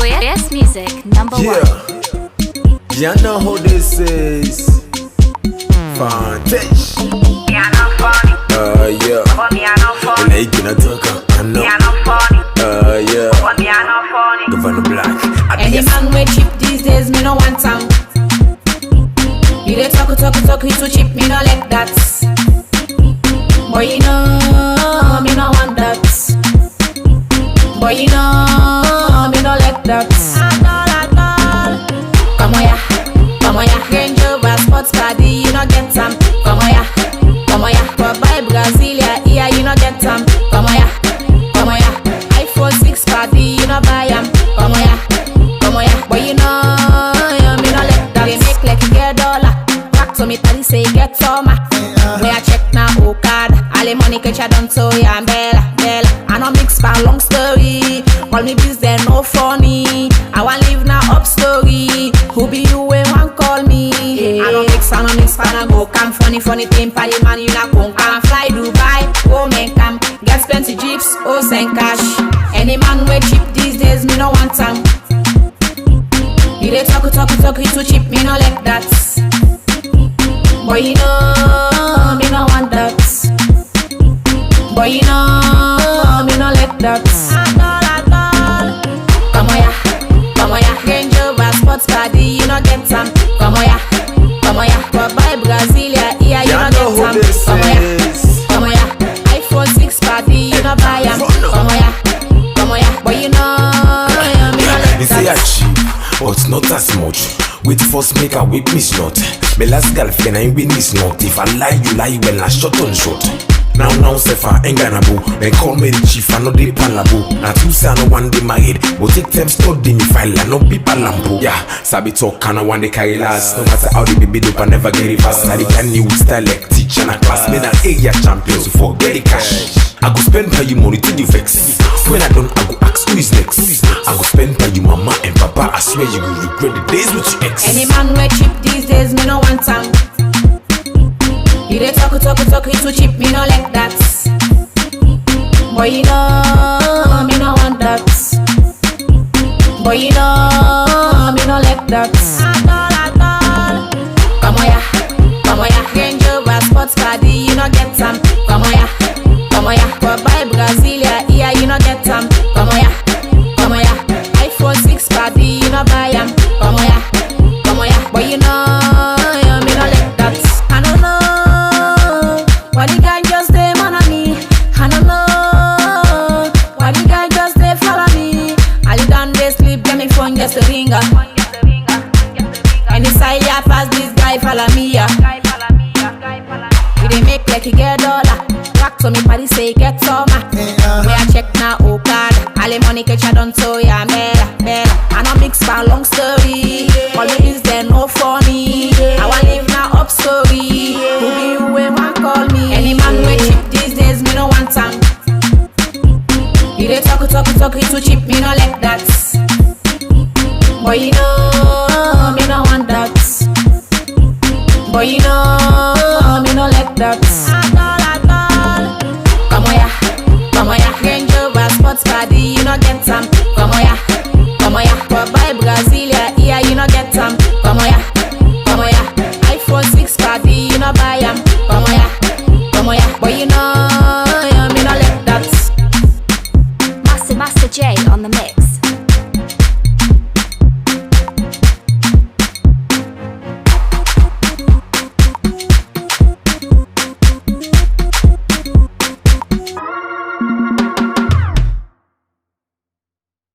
Yes Music #1. You know who this is. Fantash. Me I not funny. Yeah. But me I not funny. And they gonna talk, I know. Me I not funny. Yeah. But me I not funny. Governor Black. Any man way cheap these days, me no want am. You dey talk, you too cheap, me no like that. Boy, you know, me no want that. Boy, you know, me no like that. Come on ya, Range Rover sports car, you no get some. Come on ya, but buy Brasilia, yeah, you no get some. Come on ya, iPhone 6 party, you no buy 'em. Come on ya, boy, you know, me no like that. They make like you get dollar. Back to me, party say you get summer. Where I check now, Okada. All the money catch I done so yeah, Bella. I no mix for long story. Call me business, no funny. I want live now up story. Who be you when one call me? I no mix, for no go come funny thing. Party man, you not come fly Dubai, go make come. Get plenty jeeps, send cash. Any man way cheap these days, me no want time. You dey talk, you too cheap, me no like that. Boy, you know, me no want that. Boy, you know, me no like that. Come on ya, Range Rover sports car, you no get some. Come on ya, but buy Brasilia, yeah, you no get some. Come on ya, iPhone 6 party, you no buy 'em. Come on ya, boy, you know, me no like They say I that. cheap, but not as much. Wait first make a whip me snot. My last girlfriend I win this not. If I lie, you lie well, I shot on shot. Now, Sefa, ain't gonna boo. They call me the chief, I know they palabo. Now, two say I no one day married. But take them study me file, I no be palambo. Yeah, sabi talk, can I one day carry last. No matter how the baby dope, I never get it fast. I can new style like teacher and a class. Made an area champion, so forget the cash. I go spend by you money till you vex. When I don't, I go ask who is next. I go spend by you mama and papa. I swear you will regret the days with your ex. Any man way cheap these days, me no want time. You dey talk, you too cheap, me no like that. Boy, you know, me no want that. Boy, you know, me no like that. Come on ya, Range Rover sports car, you no get some. Come on ya, but buy Brasilia, yeah, you no get some. Come on ya, iPhone 6 party, you no buy 'em. Come on ya, boy, you know, me no like that. I don't know why the guy just dey man on me. I don't know why the guy just dey follow me. I lay down dey sleep, get me phone just a ringer. Anytime I pass this guy follow me, yeah. You dey make like you get dollar. Back to me party say you get summer. Where I check now, Okada. All the money catch I done so yeah, Bella. I no mix for long story. All the is there no funny. I want live now up story. Who be you when one call me? Any man way cheap these days, me no want time. You dey talk, you too cheap, me no like that. Boy, you know, me no want that. Boy, you know, me no like that.